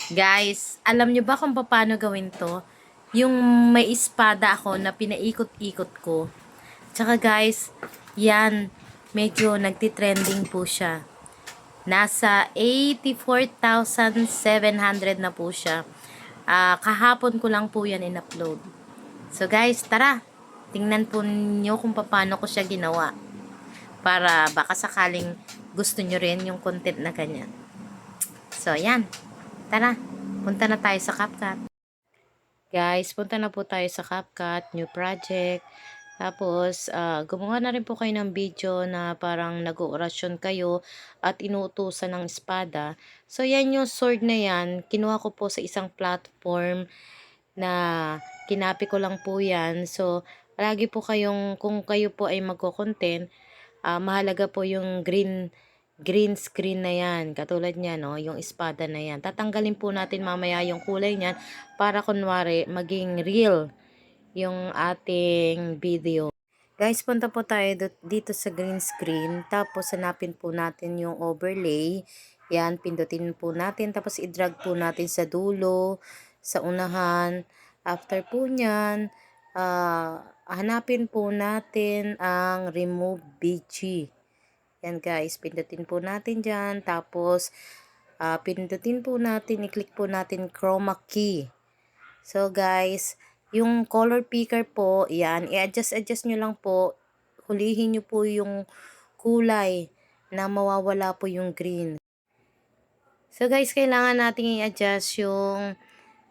Guys, alam nyo ba kung paano gawin to? Yung may espada ako na pinaikot-ikot ko. Tsaka guys, yan, medyo nagtitrending po siya. Nasa 84,700 na po siya. Kahapon ko lang po yan in-upload. So guys, tara, tingnan po nyo kung paano ko siya ginawa. Para baka sakaling gusto nyo rin yung content na ganyan. So, yan. Tara, punta na tayo sa CapCut. Guys, punta na po tayo sa CapCut, new project. Tapos, gumawa na rin po kayo ng video na parang nag-oorasyon kayo at inuutusan ng espada. So, yan yung sword na yan. Kinuha ko po sa isang platform na kinapi ko lang po yan. So, lagi po kayong, kung kayo po ay magko-content, mahalaga po yung green screen na yan. Katulad niya, no? Yung espada na yan. Tatanggalin po natin mamaya yung kulay niyan para kunwari maging real yung ating video. Guys, punta po tayo dito sa green screen. Tapos, hanapin po natin yung overlay. Yan, pindutin po natin. Tapos, i-drag po natin sa dulo, sa unahan. After po nyan, hanapin po natin ang remove BG. Yan guys, pindutin po natin dyan. Tapos, pindutin po natin, i-click po natin chroma key. So guys, yung color picker po, yan, i-adjust nyo lang po. Hulihin nyo po yung kulay na mawawala po yung green. So guys, kailangan natin i-adjust yung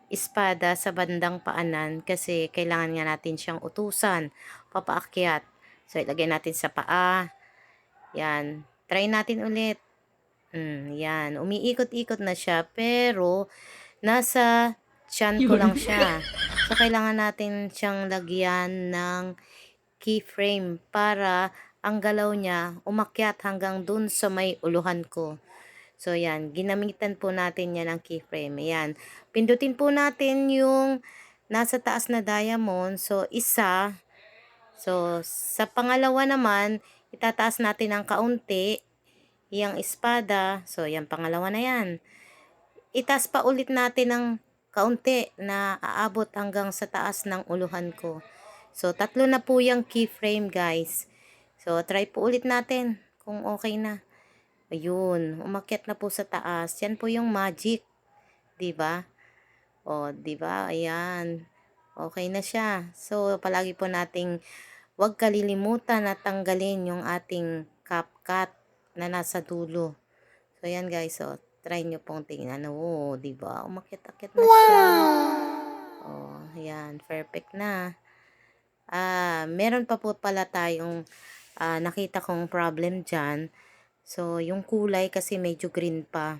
espada sa bandang paanan kasi kailangan nga natin siyang utusan, papaakyat. So, ilagay natin sa paa. Yan. Try natin ulit. Yan. Umiikot-ikot na siya. Pero, nasa tiyan ko lang siya. So, kailangan natin siyang lagyan ng keyframe para ang galaw niya umakyat hanggang dun sa may uluhan ko. So, yan. Ginamitan po natin yan ng keyframe. Yan. Pindutin po natin yung nasa taas na diamond. So, isa. So, sa pangalawa naman, itataas natin ng kaunti yung espada. So, yan, pangalawa na yan. Itaas pa ulit natin ng kaunti na aabot hanggang sa taas ng uluhan ko. So, tatlo na po yung keyframe, guys. So, try po ulit natin kung okay na. Ayun, umakyat na po sa taas. Yan po yung magic. 'Di ba? O, 'di ba? Ayan. Okay na siya. So, palagi po nating huwag kalilimutan na tanggalin yung ating CapCut na nasa dulo. So, yan guys. So, try nyo pong tingnan. Oo, diba? Umakyat-akyat na siya. Oh, yan. Perfect na. Meron pa po pala tayong nakita kong problem dyan. So, yung kulay kasi medyo green pa.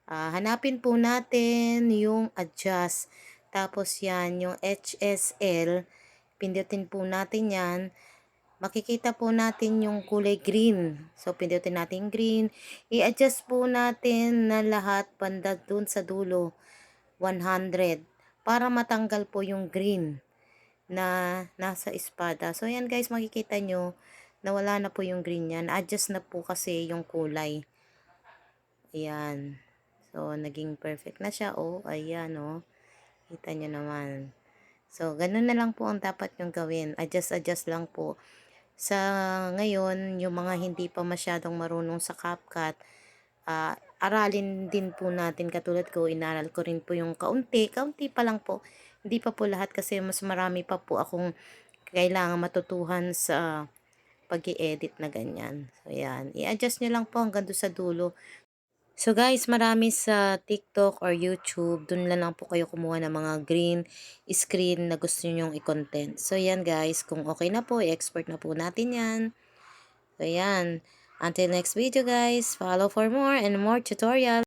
Hanapin po natin yung adjust. Tapos yan, yung HSL. Pindutin po natin yan. Makikita po natin yung kulay green. So, pindutin natin green. I-adjust po natin na lahat banda dun sa dulo. 100. Para matanggal po yung green na nasa espada. So, yan guys, makikita nyo na wala na po yung green yan. Adjust na po kasi yung kulay. Ayan. So, naging perfect na siya. Oh, ayan, oh. Kita nyo naman. So, ganun na lang po ang dapat nyong gawin. Adjust lang po. Sa ngayon, yung mga hindi pa masyadong marunong sa CapCut, aralin din po natin. Katulad ko, inaral ko rin po yung kaunti pa lang po. Hindi pa po lahat kasi mas marami pa po akong kailangan matutuhan sa pag-i-edit na ganyan. So, yan. I-adjust nyo lang po hanggang doon sa dulo. So guys, marami sa TikTok or YouTube, dun lang po kayo kumuha ng mga green screen na gusto nyong i-content. So yan guys, kung okay na po, i-export na po natin yan. So yan. Until next video guys, follow for more and more tutorial.